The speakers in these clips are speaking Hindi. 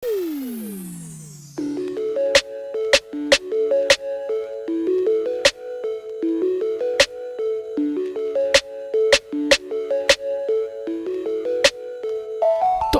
तो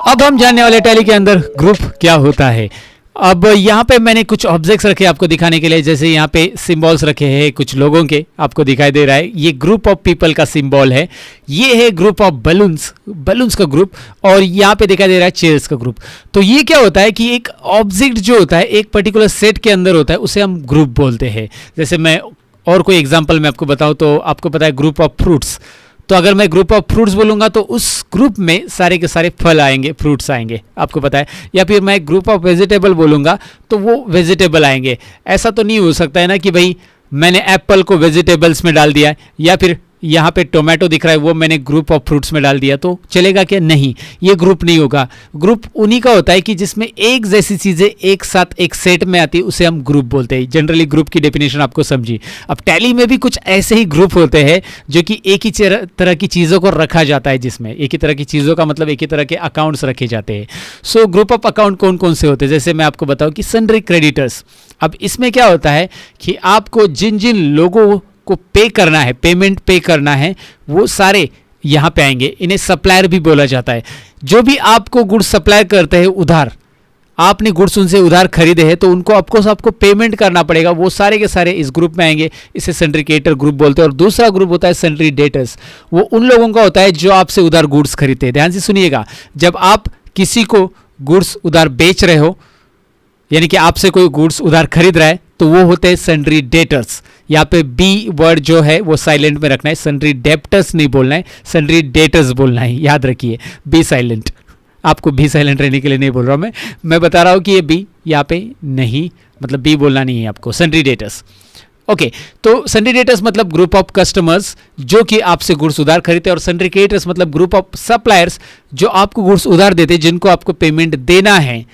अब हम जानने वाले टैली के अंदर ग्रुप क्या होता है। अब यहाँ पे मैंने कुछ ऑब्जेक्ट्स रखे आपको दिखाने के लिए, जैसे यहाँ पे सिंबल्स रखे हैं कुछ लोगों के, आपको दिखाई दे रहा है ये ग्रुप ऑफ पीपल का सिंबल है, ये है ग्रुप ऑफ बलून्स का ग्रुप, और यहाँ पे दिखाई दे रहा है चेयर्स का ग्रुप। तो ये क्या होता है कि एक ऑब्जेक्ट जो होता है एक पर्टिकुलर सेट के अंदर होता है, उसे हम ग्रुप बोलते हैं। जैसे मैं और कोई एग्जाम्पल मैं आपको बताऊँ तो आपको पता है ग्रुप ऑफ फ्रूट्स, तो अगर मैं ग्रुप ऑफ फ्रूट्स बोलूंगा तो उस ग्रुप में सारे के सारे फल आएंगे, फ्रूट्स आएंगे, आपको पता है। या फिर मैं ग्रुप ऑफ वेजिटेबल बोलूंगा तो वो वेजिटेबल आएंगे। ऐसा तो नहीं हो सकता है ना कि भाई मैंने एप्पल को वेजिटेबल्स में डाल दिया, या फिर यहाँ पे टोमेटो दिख रहा है वो मैंने ग्रुप ऑफ फ्रूट्स में डाल दिया, तो चलेगा क्या? नहीं, ये ग्रुप नहीं होगा। ग्रुप उन्हीं का होता है कि जिसमें एक जैसी चीज़ें एक साथ एक सेट में आती है, उसे हम ग्रुप बोलते हैं। जनरली ग्रुप की डेफिनेशन आपको समझी। अब टैली में भी कुछ ऐसे ही ग्रुप होते हैं जो कि एक ही तरह की चीज़ों को रखा जाता है, जिसमें एक ही तरह की चीज़ों का मतलब एक ही तरह के अकाउंट्स रखे जाते हैं। सो ग्रुप ऑफ अकाउंट कौन कौन से होते हैं? जैसे मैं आपको बताऊँ कि सन्ड्री क्रेडिटर्स। अब इसमें क्या होता है कि आपको जिन जिन लोगों को पे करना है, पेमेंट पे करना है, वो सारे यहाँ पे आएंगे। इन्हें सप्लायर भी बोला जाता है। जो भी आपको गुड्स सप्लाई करते हैं उधार, आपने गुड्स उनसे उधार खरीदे हैं तो उनको आपको पेमेंट करना पड़ेगा, वो सारे के सारे इस ग्रुप में आएंगे। इसे सन्ड्री क्रेडिटर ग्रुप बोलते हैं। और दूसरा ग्रुप होता है सन्ड्री डेटर्स। वो उन लोगों का होता है जो आपसे उधार गुड्स खरीदते हैं। ध्यान से सुनिएगा, जब आप किसी को गुड्स उधार बेच रहे हो, यानी कि आपसे कोई गुड्स उधार खरीद रहा है, तो वो होते हैं सन्ड्री डेटर्स। यहाँ पे बी वर्ड जो है वो साइलेंट में रखना है, सन्ड्री डेप्टर्स नहीं बोलना है, सन्ड्री डेटर्स बोलना है, याद रखिए। बी साइलेंट, आपको बी साइलेंट रहने के लिए नहीं बोल रहा हूँ मैं बता रहा हूँ कि ये बी यहाँ पे नहीं, मतलब बी बोलना नहीं है आपको, सन्ड्री डेटर्स। ओके, तो सन्ड्री डेटर्स मतलब ग्रुप ऑफ कस्टमर्स जो कि आपसे गुड्स उधार खरीदते हैं, और सन्ड्री क्रेडिटर्स मतलब ग्रुप ऑफ सप्लायर्स जो आपको गुड्स उधार देते हैं, जिनको आपको पेमेंट देना है।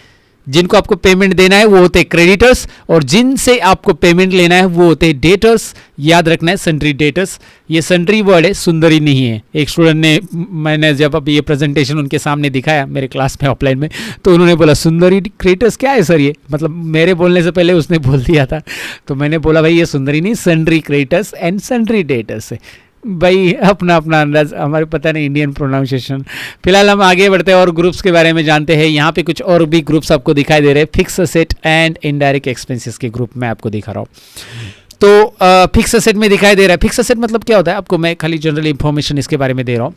जिनको आपको पेमेंट देना है वो होते हैं क्रेडिटर्स, और जिनसे आपको पेमेंट लेना है वो होते हैं डेटर्स। याद रखना है सन्ड्री डेटर्स। ये सन्ड्री वर्ड है, सुंदरी नहीं है। एक स्टूडेंट ने, मैंने जब अब ये प्रेजेंटेशन उनके सामने दिखाया मेरे क्लास में ऑफलाइन में, तो उन्होंने बोला सुंदरी क्रेडिटर्स क्या है सर? ये मतलब मेरे बोलने से पहले उसने बोल दिया था। तो मैंने बोला भाई ये सुंदरी नहीं, sundry creditors and sundry debtors है। भाई अपना अपना अंदाज, हमारे पता नहीं इंडियन प्रोनाउंसिएशन। फिलहाल हम आगे बढ़ते हैं और ग्रुप्स के बारे में जानते हैं। यहाँ पे कुछ और भी ग्रुप्स आपको दिखाई दे रहे हैं। Fix asset and indirect expenses के ग्रुप में आपको दिखा रहा हूँ। तो फिक्स असेट में दिखाई दे रहा है। फिक्स असेट मतलब क्या होता है, आपको मैं खाली जनरल इंफॉर्मेशन इसके बारे में दे रहा हूँ।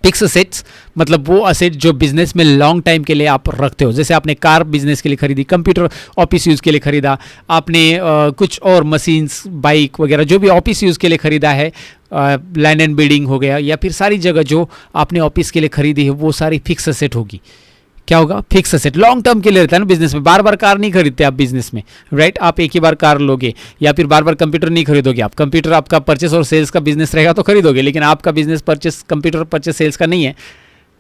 फिक्स असेट्स मतलब वो असेट जो बिजनेस में लॉन्ग टाइम के लिए आप रखते हो। जैसे आपने कार बिजनेस के लिए खरीदी, कंप्यूटर ऑफिस यूज़ के लिए खरीदा, आपने कुछ और मशीन्स, बाइक वगैरह जो भी ऑफिस यूज़ के लिए खरीदा है, लैंड एंड बिल्डिंग हो गया, या फिर सारी जगह जो आपने ऑफिस के लिए खरीदी है, वो सारी फिक्स असेट होगी। क्या होगा? Fix asset. लॉन्ग टर्म के लिए रहता है ना बिजनेस में। बार बार कार नहीं खरीदते आप बिजनेस में, राइट? आप एक ही बार कार लोगे, या फिर बार बार कंप्यूटर नहीं खरीदोगे आप। कंप्यूटर आपका परचेस और सेल्स का बिजनेस रहेगा तो खरीदोगे, लेकिन आपका बिजनेस कंप्यूटर परचेस सेल्स का नहीं है,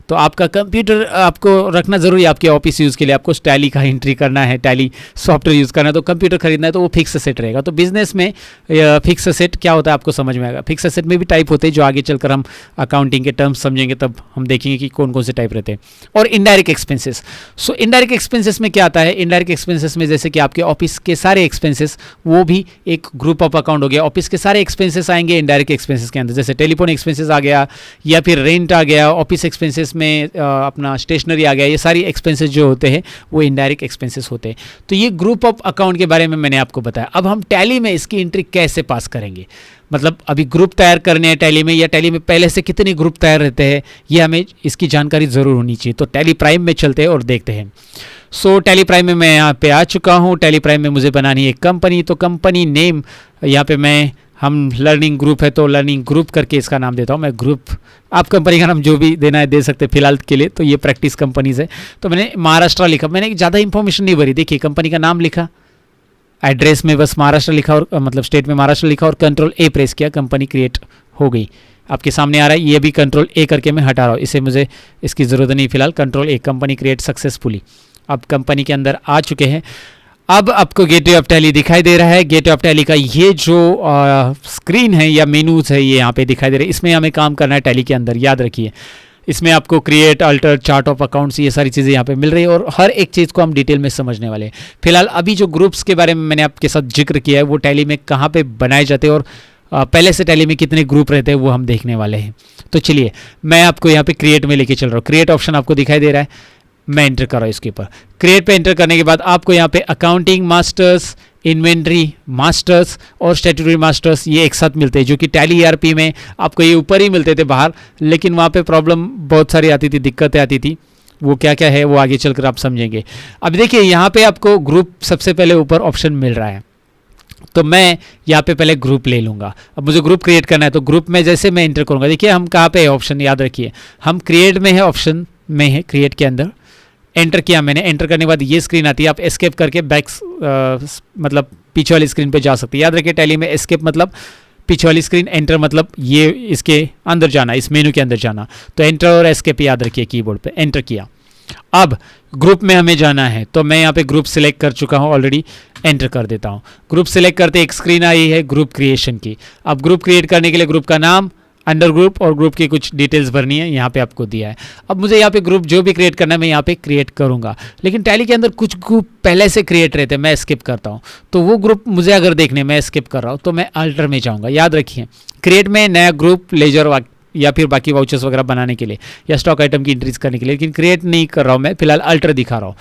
तो आपका कंप्यूटर आपको रखना जरूरी है आपके ऑफिस यूज़ के लिए। आपको टैली का एंट्री करना है, टैली सॉफ्टवेयर यूज़ करना है, तो कंप्यूटर खरीदना है, तो वो फिक्स असेट रहेगा। तो बिजनेस में फिक्स असेट क्या होता है आपको समझ में आएगा। फिक्स असेट में भी टाइप होते हैं, जो आगे चलकर हम अकाउंटिंग के टर्म्स समझेंगे तब हम देखेंगे कि कौन कौन से टाइप रहते हैं। और इनडायरेक्ट एक्सपेंसेस। सो इनडायरेक्ट एक्सपेंसेस में क्या आता है? इनडायरेक्ट एक्सपेंसेस में जैसे कि आपके ऑफिस के सारे एक्सपेंसेस, वो भी एक ग्रुप ऑफ अकाउंट हो गया। ऑफिस के सारे एक्सपेंसेस आएंगे इनडायरेक्ट एक्सपेंसेस के अंदर। जैसे टेलीफोन एक्सपेंसेस आ गया, या फिर रेंट आ गया, ऑफिस एक्सपेंसेस में अपना स्टेशनरी आ गया। ये सारी एक्सपेंसेस जो होते हैं वो इनडायरेक्ट एक्सपेंसेस होते हैं। तो ये ग्रुप ऑफ अकाउंट के बारे में मैंने आपको बताया। अब हम टैली में इसकी एंट्री कैसे पास करेंगे, मतलब अभी ग्रुप तैयार करने हैं टैली में, या टैली में पहले से कितने ग्रुप तैयार रहते हैं, ये हमें इसकी जानकारी ज़रूर होनी चाहिए। तो टैली प्राइम में चलते हैं और देखते हैं। सो टैली प्राइम में मैं यहाँ पे आ चुका हूँ। टैली प्राइम में मुझे बनानी है एक कंपनी, तो कंपनी नेम यहाँ पे हम लर्निंग ग्रुप है तो लर्निंग ग्रुप करके इसका नाम देता हूँ मैं, ग्रुप। आप कंपनी का नाम जो भी देना है दे सकते हैं फिलहाल के लिए। तो ये प्रैक्टिस कंपनीज है, तो मैंने महाराष्ट्र लिखा। मैंने ज़्यादा इंफॉर्मेशन नहीं भरी। देखिए कंपनी का नाम लिखा, एड्रेस में बस महाराष्ट्र लिखा, और मतलब स्टेट में महाराष्ट्र लिखा, और कंट्रोल ए प्रेस किया, कंपनी क्रिएट हो गई। आपके सामने आ रहा है, ये भी कंट्रोल ए करके मैं हटा रहा हूँ, इसे मुझे इसकी ज़रूरत नहीं फिलहाल। कंट्रोल ए, कंपनी क्रिएट सक्सेसफुली। अब कंपनी के अंदर आ चुके हैं। अब आपको गेटवे ऑफ टैली दिखाई दे रहा है। गेटवे ऑफ टैली का ये जो स्क्रीन है या मेनूज है, ये यहाँ पे दिखाई दे रहा है। इसमें हमें काम करना है टैली के अंदर, याद रखिए। इसमें आपको create, alter, chart of accounts, ये सारी चीज़ें यहाँ पे मिल रही है और हर एक चीज़ को हम डिटेल में समझने वाले हैं। फिलहाल अभी जो ग्रुप्स के बारे में मैंने आपके साथ जिक्र किया है वो टैली में कहाँ पे बनाए जाते हैं और पहले से टैली में कितने ग्रुप रहते हैं वो हम देखने वाले हैं। तो चलिए मैं आपको यहाँ पे क्रिएट में लेके चल रहा हूँ। क्रिएट ऑप्शन आपको दिखाई दे रहा है, मैं एंटर कर रहा हूँ इसके ऊपर। क्रिएट पे एंटर करने के बाद आपको यहाँ पे अकाउंटिंग मास्टर्स, इन्वेंट्री मास्टर्स और स्टैट्यूटरी मास्टर्स ये एक साथ मिलते हैं, जो कि टैली ईआरपी में आपको ये ऊपर ही मिलते थे बाहर, लेकिन वहाँ पे प्रॉब्लम बहुत सारी आती थी, दिक्कतें आती थी। वो क्या क्या है वो आगे चलकर आप समझेंगे। अब देखिए यहाँ पे आपको ग्रुप सबसे पहले ऊपर ऑप्शन मिल रहा है, तो मैं यहाँ पे पहले ग्रुप ले लूँगा। अब मुझे ग्रुप क्रिएट करना है, तो ग्रुप में जैसे मैं एंटर करूँगा, देखिए हम कहाँ पे है ऑप्शन, याद रखिए हम क्रिएट में है, ऑप्शन में है, क्रिएट के अंदर एंटर किया मैंने। एंटर करने के बाद ये स्क्रीन आती है, आप एस्केप करके बैक मतलब पीछे वाली स्क्रीन पे जा सकते हैं। याद रखिए टैली में एस्केप मतलब पीछे वाली स्क्रीन, एंटर मतलब ये इसके अंदर जाना, इस मेनू के अंदर जाना। तो एंटर और एस्केप याद रखिए कीबोर्ड पे। एंटर किया, अब ग्रुप में हमें जाना है, तो मैं यहाँ पे ग्रुप सिलेक्ट कर चुका हूँ ऑलरेडी। एंटर कर देता हूँ। ग्रुप सिलेक्ट करते एक स्क्रीन आई है ग्रुप क्रिएशन की। अब ग्रुप क्रिएट करने के लिए ग्रुप का नाम, अंडर ग्रुप और ग्रुप की कुछ डिटेल्स भरनी है, यहाँ पे आपको दिया है। अब मुझे यहाँ पे ग्रुप जो भी क्रिएट करना है मैं यहाँ पे क्रिएट करूँगा, लेकिन टैली के अंदर कुछ ग्रुप पहले से क्रिएट रहते हैं, मैं स्किप करता हूँ। तो वो ग्रुप मुझे अगर देखने मैं स्किप कर रहा हूँ तो मैं अल्टर में जाऊँगा। याद रखिए क्रिएट में नया ग्रुप, लेजर या फिर बाकी वाउचर्स वगैरह बनाने के लिए या स्टॉक आइटम की एंट्रीज करने के लिए, लेकिन क्रिएट नहीं कर रहा हूँ मैं, फिलहाल अल्टर दिखा रहा हूँ।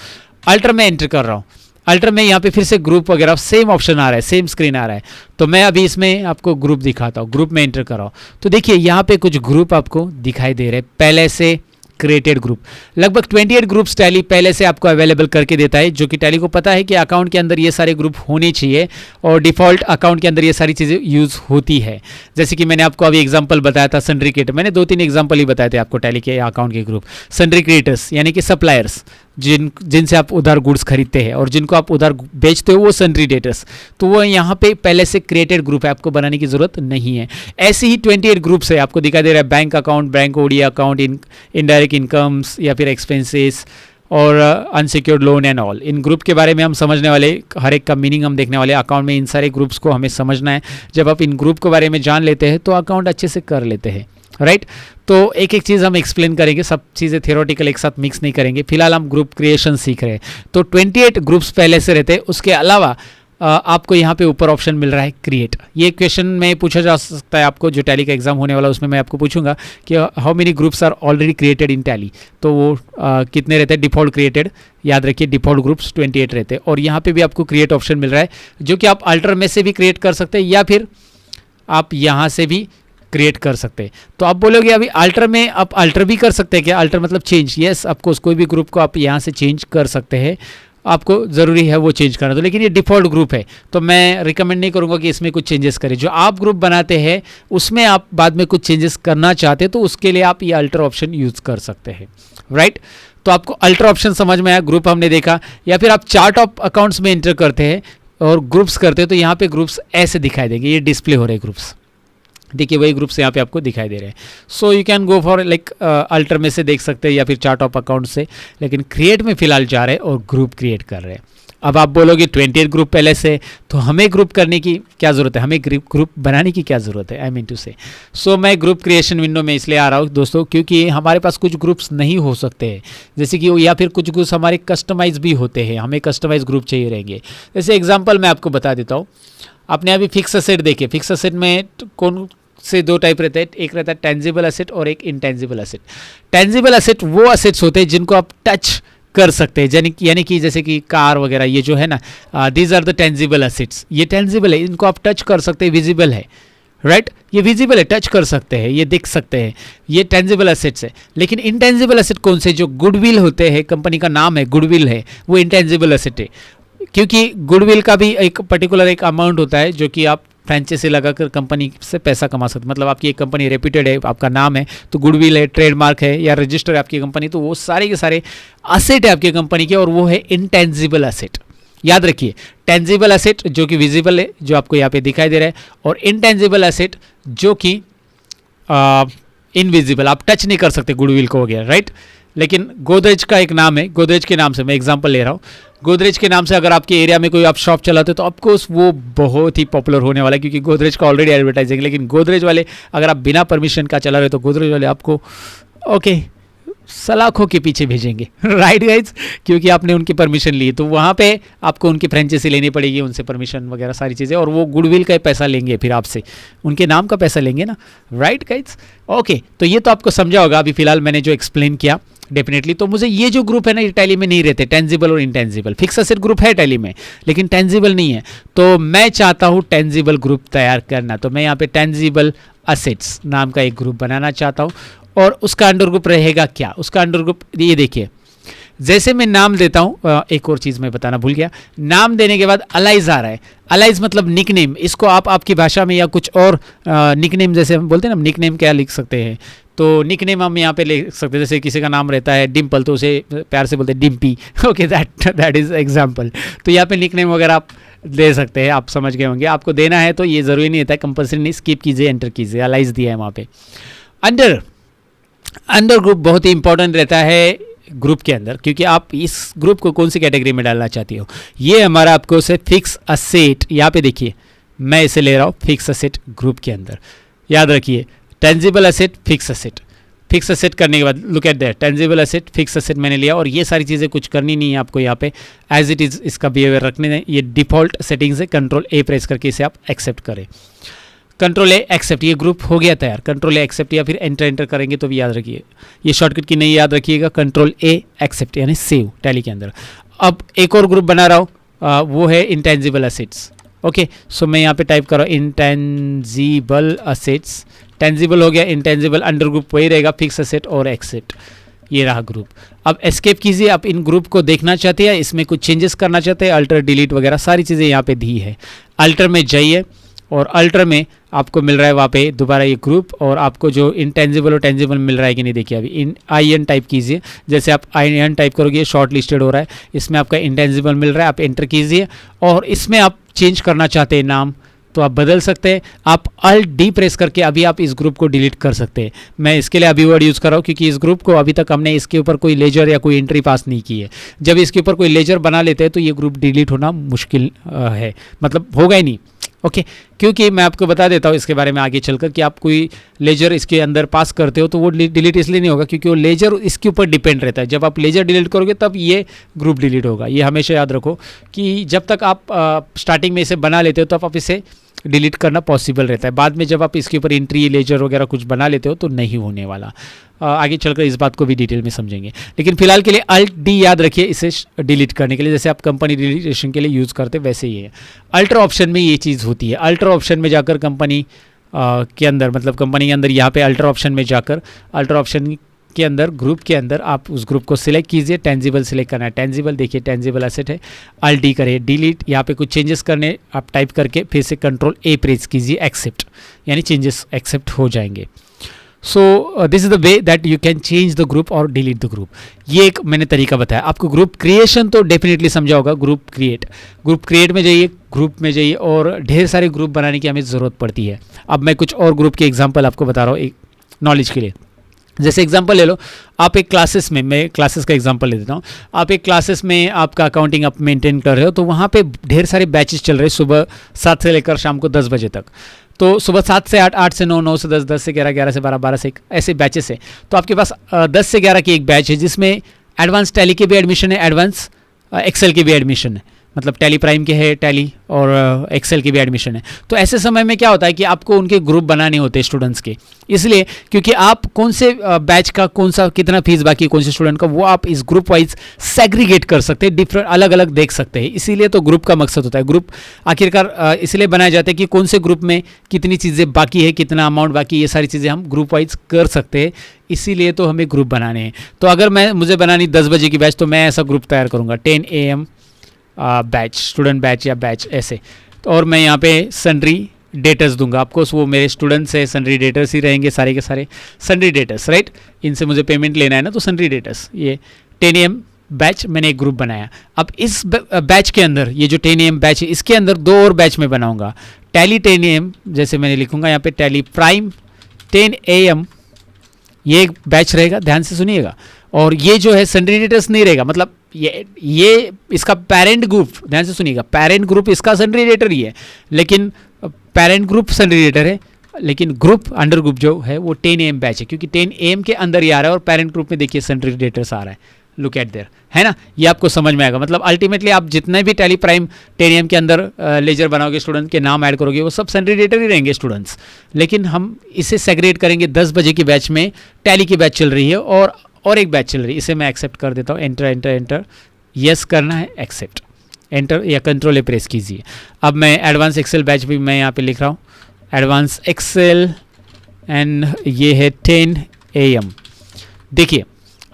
अल्टर में एंटर कर रहा हूँ। अल्टर में यहाँ पे फिर से ग्रुप वगैरह सेम ऑप्शन आ रहा है, सेम स्क्रीन आ रहा है। तो मैं अभी इसमें आपको ग्रुप दिखाता हूँ। ग्रुप में एंटर कर रहा हूँ, तो देखिए यहाँ पे कुछ ग्रुप आपको दिखाई दे रहे हैं पहले से क्रिएटेड ग्रुप। लगभग 28 ग्रुप्स टैली पहले से आपको अवेलेबल करके देता है, जो कि टैली को पता है कि अकाउंट के अंदर ये सारे ग्रुप होने चाहिए और डिफ़ॉल्ट अकाउंट के अंदर ये सारी चीज़ें यूज़ होती है। जैसे कि मैंने आपको अभी एग्जांपल बताया था सन्ड्री क्रिएटर, मैंने 2-3 एग्जांपल ही बताए थे आपको टैली के अकाउंट के ग्रुप। सन्ड्री क्रिएटर्स यानी कि सप्लायर्स, जिनसे आप उधार गुड्स खरीदते हैं और जिनको आप उधार बेचते हो वो सन्ड्री डेटर्स, तो वो यहाँ पे पहले से क्रिएटेड ग्रुप है, आपको बनाने की ज़रूरत नहीं है। ऐसे ही 28 ग्रुप्स है, आपको दिखाई दे रहा है bank account, bank OD account, indirect incomes या फिर एक्सपेंसेस और अनसिक्योर्ड लोन एंड ऑल। इन ग्रुप के बारे में हम समझने वाले, हर एक का मीनिंग हम देखने वाले। अकाउंट में इन सारे ग्रुप्स को हमें समझना है। जब आप इन ग्रुप के बारे में जान लेते हैं तो अकाउंट अच्छे से कर लेते हैं, राइट। तो एक एक चीज़ हम एक्सप्लेन करेंगे, सब चीज़ें थियोरेटिकल एक साथ मिक्स नहीं करेंगे। फिलहाल हम ग्रुप क्रिएशन सीख रहे हैं। तो 28 ग्रुप्स पहले से रहते हैं। उसके अलावा आपको यहाँ पे ऊपर ऑप्शन मिल रहा है क्रिएट। ये क्वेश्चन में पूछा जा सकता है आपको, जो टैली का एग्जाम होने वाला है उसमें मैं आपको पूछूंगा कि how many groups are already created in Tally. तो वो कितने रहते हैं डिफ़ॉल्ट क्रिएटेड। याद रखिए डिफ़ॉल्ट ग्रुप्स 28 रहते हैं। और यहाँ पे भी आपको क्रिएट ऑप्शन मिल रहा है, जो कि आप अल्टर में से भी क्रिएट कर सकते हैं या फिर आप यहाँ से भी क्रिएट कर सकते हैं। तो आप बोलोगे अभी अल्टर में आप अल्टर भी कर सकते हैं क्या? अल्टर मतलब चेंज। यस, ऑफकोर्स कोई भी ग्रुप को आप यहाँ से चेंज कर सकते हैं, आपको ज़रूरी है वो चेंज करना। तो लेकिन ये डिफ़ॉल्ट ग्रुप है, तो मैं रिकमेंड नहीं करूँगा कि इसमें कुछ चेंजेस करें। जो आप ग्रुप बनाते हैं उसमें आप बाद में कुछ चेंजेस करना चाहते हैं तो उसके लिए आप ये अल्टर ऑप्शन यूज़ कर सकते हैं, राइट। तो आपको अल्टर ऑप्शन समझ में आया, ग्रुप हमने देखा। या फिर आप चार्ट ऑफ अकाउंट्स में एंटर करते हैं और ग्रुप्स करते हैं तो यहाँ पे ग्रुप्स ऐसे दिखाई देंगे, ये डिस्प्ले हो रहे हैं ग्रुप्स। देखिए वही ग्रुप्स यहाँ पे आपको दिखाई दे रहे हैं। So you can go for like alter में से देख सकते हैं या फिर चार्ट ऑफ अकाउंट से, लेकिन क्रिएट में फिलहाल जा रहे हैं और ग्रुप क्रिएट कर रहे हैं। अब आप बोलोगे 28 ग्रुप पहले से, तो हमें ग्रुप करने की क्या ज़रूरत है, हमें ग्रुप बनाने की क्या ज़रूरत है, आई मीन टू से। सो मैं ग्रुप क्रिएशन विंडो में इसलिए आ रहा हूँ दोस्तों, क्योंकि हमारे पास कुछ ग्रुप्स नहीं हो सकते हैं, जैसे कि या फिर कुछ ग्रुप्स हमारे कस्टमाइज भी होते हैं, हमें कस्टमाइज ग्रुप चाहिए रहेंगे। जैसे एग्जाम्पल मैं आपको बता देता हूँ। आपने अभी फिक्स असेट देखे, फिक्स असेट में कौन से 2 टाइप रहते हैं, एक रहता है टेंजिबल असेट और एक इनटेंजिबल असेट। टेंजिबल असेट वो असेट्स होते हैं जिनको आप टच कर सकते हैं, यानी कि जैसे कि कार वगैरह, ये जो है ना, these are the tangible assets. ये टेंजिबल है, इनको आप टच कर सकते हैं, विजिबल है, राइट। ये विजिबल है, टच कर सकते हैं, ये देख सकते हैं, ये टेंजिबल असेट्स है। लेकिन इनटेंजिबल असेट कौन से, जो गुडविल होते हैं, कंपनी का नाम है गुडविल है, वो इनटेंजिबल असेट है। क्योंकि गुडविल का भी एक पर्टिकुलर एक अमाउंट होता है जो कि आप फ्रेंचाइजी लगाकर कंपनी से पैसा कमा सकते। मतलब आपकी एक कंपनी रेप्यूटेड है, आपका नाम है, तो गुडविल है, ट्रेडमार्क है या रजिस्टर है आपकी कंपनी, तो वो सारे के सारे असेट है आपकी कंपनी के, और वो है इनटेंजिबल असेट। याद रखिए टेंजिबल असेट जो कि विजिबल है, जो आपको यहाँ पे दिखाई दे रहा है, और इनटेंजिबल असेट जो कि इनविजिबल, आप टच नहीं कर सकते गुडविल को, हो गया, राइट। लेकिन गोदरेज का एक नाम है, गोदरेज के नाम से मैं एग्जांपल ले रहा हूँ। गोदरेज के नाम से अगर आपके एरिया में कोई आप शॉप चलाते हो तो ऑफकोर्स वो बहुत ही पॉपुलर होने वाला है, क्योंकि गोदरेज का ऑलरेडी एडवर्टाइजिंग। लेकिन गोदरेज वाले अगर आप बिना परमिशन का चला रहे हो तो गोदरेज वाले आपको ओके, सलाखों के पीछे भेजेंगे राइट गाइज, क्योंकि आपने उनकी परमिशन ली तो वहाँ पे आपको उनकी फ्रेंचाइजी लेनी पड़ेगी, उनसे परमिशन वगैरह सारी चीज़ें, और वो गुडविल का पैसा लेंगे, फिर आपसे उनके नाम का पैसा लेंगे ना, राइट गाइज। ओके, तो ये तो आपको समझा होगा अभी फिलहाल मैंने जो एक्सप्लेन किया डेफिनेटली। तो मुझे ये जो ग्रुप है ना, ये टैली में नहीं रहते, टेंजिबल और इंटेंजिबल। फिक्स एसेट ग्रुप है टैली में लेकिन टेंजिबल नहीं है, तो मैं चाहता हूँ टेंजिबल ग्रुप तैयार करना। तो मैं यहाँ पे टेंजिबल असेट्स नाम का एक ग्रुप बनाना चाहता हूँ, और उसका अंडर ग्रुप रहेगा क्या, उसका अंडर ग्रुप ये देखिए, जैसे मैं नाम देता हूँ, एक और चीज़ मैं बताना भूल गया, नाम देने के बाद अलाइज आ रहा है, अलाइज मतलब निकनेम, इसको आप आपकी भाषा में या कुछ और निकनेम, जैसे हम बोलते हैं ना निकनेम क्या लिख सकते हैं, तो निकनेम हम यहाँ पे लिख सकते हैं, जैसे किसी का नाम रहता है डिम्पल तो उसे प्यार से बोलते हैं Dimpy, okay, that is example. तो यहाँ पे निकनेम वगैरह आप दे सकते हैं, आप समझ गए होंगे, आपको देना है तो ये ज़रूरी नहीं होता है, कंपल्सरी नहीं, स्किप कीजिए, एंटर कीजिए, अलाइज दिया है वहाँ पे। अंडर ग्रुप बहुत ही इंपॉर्टेंट रहता है ग्रुप के अंदर, क्योंकि आप इस ग्रुप को कौन सी कैटेगरी में डालना चाहती हो। ये हमारा आपको से फिक्स असेट, यहाँ पे देखिए मैं इसे ले रहा हूँ फिक्स असेट ग्रुप के अंदर, याद रखिए tangible asset, fix asset, fix asset करने के बाद look at that, tangible asset, fix asset मैंने लिया, और ये सारी चीज़ें कुछ करनी नहीं है आपको, यहाँ पे एज इट इज़ इसका बिहेवियर रखने दें। ये डिफ़ॉल्ट सेटिंग्स है, कंट्रोल ए प्रेस करके इसे आप एक्सेप्ट करें, कंट्रोल ए एक्सेप्ट, ये ग्रुप हो गया तैयार। कंट्रोल ए एक्सेप्ट या फिर एंटर करेंगे तो भी याद रखिए, ये शॉर्टकट की नहीं याद रखिएगा, कंट्रोल ए एक्सेप्ट यानी सेव टैली के अंदर। अब एक और ग्रुप बना रहा हूँ, वो है इंटेंजिबल असेट्स। ओके, सो मैं यहाँ पे टाइप कर रहा हूँ इंटेंजिबल असेट्स, टेंजिबल हो गया, इंटेंजिबल अंडर ग्रुप वही रहेगा, फिक्स असेट और एक्सेप्ट, ये रहा ग्रुप। अब एस्केप कीजिए, आप इन ग्रुप को देखना चाहते हैं, इसमें कुछ चेंजेस करना चाहते हैं, अल्टर डिलीट वगैरह सारी चीज़ें यहाँ पे दी है। अल्टर में जाइए, और अल्टर में आपको मिल रहा है वहाँ पे दोबारा ये ग्रुप, और आपको जो इंटेंजिबल और टेंजिबल मिल रहा है कि नहीं देखिए, अभी इन IN टाइप कीजिए, जैसे आप IN टाइप करोगे शॉर्ट लिस्टेड हो रहा है, इसमें आपका इंटेंजिबल मिल रहा है, आप एंटर कीजिए, और इसमें आप चेंज करना चाहते हैं नाम तो आप बदल सकते हैं, आप Alt D प्रेस करके अभी आप इस ग्रुप को डिलीट कर सकते हैं। मैं इसके लिए अभी वर्ड यूज़ कर रहा हूँ क्योंकि इस ग्रुप को अभी तक हमने इसके ऊपर कोई लेजर या कोई एंट्री पास नहीं की है। जब इसके ऊपर कोई लेजर बना लेते हैं तो ये ग्रुप डिलीट होना मुश्किल है, मतलब होगा ही नहीं। ओके, क्योंकि मैं आपको बता देता हूँ इसके बारे में आगे चलकर कि आप कोई लेजर इसके अंदर पास करते हो तो वो डिलीट इसलिए नहीं होगा क्योंकि वो लेजर इसके ऊपर डिपेंड रहता है। जब आप लेजर डिलीट करोगे तब ये ग्रुप डिलीट होगा। ये हमेशा याद रखो कि जब तक आप स्टार्टिंग में इसे बना लेते हो तब आप इसे डिलीट करना पॉसिबल रहता है। बाद में जब आप इसके ऊपर एंट्री लेजर वगैरह कुछ बना लेते हो तो नहीं होने वाला। आगे चलकर इस बात को भी डिटेल में समझेंगे, लेकिन फिलहाल के लिए Alt D याद रखिए इसे डिलीट करने के लिए, जैसे आप कंपनी डिलीटेशन के लिए यूज़ करते वैसे ही है। अल्टर ऑप्शन में ये चीज़ होती है। अल्टर ऑप्शन में जाकर कंपनी के अंदर, मतलब कंपनी के अंदर यहाँ पे अल्टर ऑप्शन में जाकर अल्टर ऑप्शन के अंदर ग्रुप के अंदर आप उस ग्रुप को सिलेक्ट कीजिए। टेंजिबल सिलेक्ट करना है, टेंजिबल देखिए टेंजिबल एसेट है, Alt D करिए डिलीट। यहाँ पे कुछ चेंजेस करने आप टाइप करके फिर से कंट्रोल A प्रेस कीजिए, एक्सेप्ट, यानी चेंजेस एक्सेप्ट हो जाएंगे। So this is the way that you can change the group और डिलीट द ग्रुप। ये एक मैंने तरीका बताया आपको। ग्रुप क्रिएशन तो डेफिनेटली समझा होगा। ग्रुप क्रिएट में जाइए, ग्रुप में जाइए और ढेर सारे ग्रुप बनाने की हमें ज़रूरत पड़ती है। अब मैं कुछ और ग्रुप के एग्जाम्पल आपको बता रहा हूँ एक नॉलेज के लिए। जैसे एग्जांपल ले लो, आप एक क्लासेस में, मैं क्लासेस का एग्जांपल ले देता हूँ। आप एक क्लासेस में आपका अकाउंटिंग आप मेंटेन कर रहे हो, तो वहाँ पे ढेर सारे बैचेस चल रहे हैं सुबह 7 से लेकर शाम को 10 बजे तक। तो सुबह 7 से 8, 8 से 9, 9 से 10, 10 से 11, 11 से 12, 12 से 1, ऐसे बैचेस है। तो आपके पास 10 से 11 की एक बैच है जिसमें एडवांस टैली के भी एडमिशन है, एडवांस एक्सेल के भी एडमिशन है, मतलब टैली प्राइम के है, टैली और एक्सेल की भी एडमिशन है। तो ऐसे समय में क्या होता है कि आपको उनके ग्रुप बनाने होते हैं स्टूडेंट्स के, इसलिए क्योंकि आप कौन से बैच का कौन सा कितना फीस बाकी है कौन से स्टूडेंट का, वो आप इस ग्रुप वाइज सेग्रीगेट कर सकते हैं, डिफरेंट अलग अलग देख सकते हैं। इसीलिए तो ग्रुप का मकसद होता है। ग्रुप आखिरकार इसलिए बनाए जाते हैं कि कौन से ग्रुप में कितनी चीज़ें बाकी है, कितना अमाउंट बाकी, ये सारी चीज़ें हम ग्रुप वाइज कर सकते हैं। इसीलिए तो हमें ग्रुप बनाने हैं। तो अगर मुझे बनानी 10 बजे की बैच, तो मैं ऐसा ग्रुप तैयार करूँगा 10 AM बैच, स्टूडेंट बैच या बैच ऐसे। तो और मैं यहाँ पे सन्ड्री डेटर्स दूंगा आपको। वो मेरे स्टूडेंट्स है, सन्ड्री डेटर्स ही रहेंगे सारे के सारे, सन्ड्री डेटर्स, राइट। इनसे मुझे पेमेंट लेना है ना, तो सन्ड्री डेटर्स। ये 10 AM बैच मैंने एक ग्रुप बनाया। अब इस बैच के अंदर, ये जो 10 AM बैच है, इसके अंदर 2 और बैच में बनाऊंगा। टैली 10 AM, जैसे मैंने लिखूंगा यहाँ पे टैली प्राइम 10 AM, ये एक बैच रहेगा, ध्यान से सुनिएगा। और ये जो है सन्ड्री डेटर्स नहीं रहेगा, मतलब ये इसका पेरेंट ग्रुप, ध्यान से सुनिएगा, पेरेंट ग्रुप इसका सन्ड्री डेटर ही है, लेकिन पेरेंट ग्रुप सन्ड्री डेटर है, लेकिन ग्रुप अंडर ग्रुप जो है वो 10 AM बैच है, क्योंकि 10 AM के अंदर ही आ रहा है और पेरेंट ग्रुप में देखिए सेंट्रल डेटर्स आ रहा है, लुक एट देयर, है ना। ये आपको समझ में आएगा। मतलब अल्टीमेटली आप जितने भी टैली प्राइम 10 AM के अंदर लेजर बनाओगे, स्टूडेंट के नाम ऐड करोगे, वो सब सेंट्रल डेटर ही रहेंगे स्टूडेंट्स। लेकिन हम इसे सेग्रेट करेंगे, 10 बजे की बैच में टैली की बैच चल रही है और एक बैच चल रही है, इसे मैं एक्सेप्ट कर देता हूँ। एंटर एंटर एंटर, यस करना है, एक्सेप्ट, एंटर या कंट्रोल ए प्रेस कीजिए। अब मैं एडवांस एक्सेल बैच भी मैं यहाँ पे लिख रहा हूँ, एडवांस एक्सेल, एंड ये है 10 AM। देखिए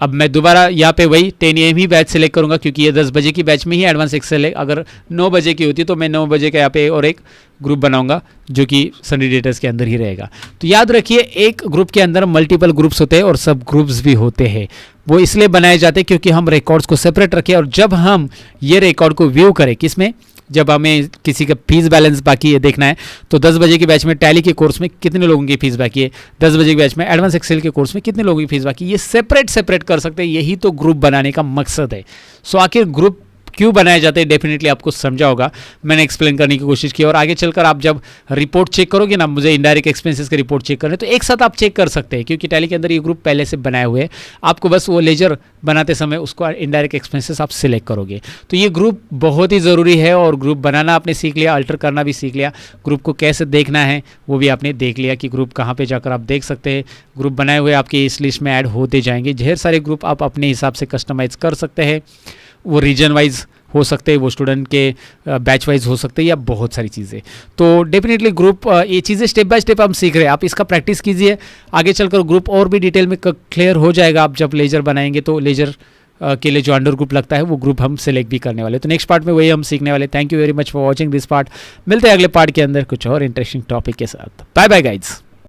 अब मैं दोबारा यहाँ पे वही 10 AM ही बैच सेलेक्ट करूँगा, क्योंकि ये 10 बजे की बैच में ही एडवांस एक्सेल है। अगर 9 बजे की होती तो मैं 9 बजे का यहाँ पे और एक ग्रुप बनाऊंगा जो कि सनी डेटर्स के अंदर ही रहेगा। तो याद रखिए, एक ग्रुप के अंदर मल्टीपल ग्रुप्स होते हैं और सब ग्रुप्स भी होते हैं। वो इसलिए बनाए जाते हैं क्योंकि हम रिकॉर्ड्स को सेपरेट रखें, और जब हम ये रिकॉर्ड को व्यू करें, किसमें, जब हमें किसी का फीस बैलेंस बाकी है देखना है, तो 10 बजे की बैच में टैली के कोर्स में कितने लोगों की फीस बाकी है, 10 बजे की बैच में एडवांस एक्सेल के कोर्स में कितने लोगों की फीस बाकी है, ये सेपरेट कर सकते हैं। यही तो ग्रुप बनाने का मकसद है। सो आखिर ग्रुप क्यों बनाए जाते हैं, डेफिनेटली आपको समझा होगा, मैंने एक्सप्लेन करने की कोशिश की। और आगे चलकर आप जब रिपोर्ट चेक करोगे ना, मुझे इनडायरेक्ट एक्सपेंसेस की रिपोर्ट चेक करने, तो एक साथ आप चेक कर सकते हैं, क्योंकि टैली के अंदर ये ग्रुप पहले से बनाए हुए हैं। आपको बस वो लेजर बनाते समय उसको इनडायरेक्ट एक्सपेंसेस आप सिलेक्ट करोगे। तो ये ग्रुप बहुत ही ज़रूरी है, और ग्रुप बनाना आपने सीख लिया, अल्टर करना भी सीख लिया, ग्रुप को कैसे देखना है वो भी आपने देख लिया कि ग्रुप कहाँ पे जाकर आप देख सकते हैं। ग्रुप बनाए हुए आपके इस लिस्ट में ऐड होते जाएंगे। ढेर सारे ग्रुप आप अपने हिसाब से कस्टमाइज़ कर सकते हैं। वो रीजन वाइज हो सकते हैं, वो स्टूडेंट के बैच वाइज हो सकते हैं, या बहुत सारी चीज़ें। तो डेफिनेटली ग्रुप, ये चीज़ें स्टेप बाय स्टेप हम सीख रहे हैं, आप इसका प्रैक्टिस कीजिए। आगे चलकर ग्रुप और भी डिटेल में क्लियर हो जाएगा। आप जब लेजर बनाएंगे तो लेजर के लिए जो अंडर ग्रुप लगता है वो ग्रुप हम सेलेक्ट भी करने वाले। तो नेक्स्ट पार्ट में वही हम सीखने वाले। Thank you very much for watching this part. मिलते हैं अगले पार्ट के अंदर कुछ और इंटरेस्टिंग टॉपिक के साथ। Bye bye guides.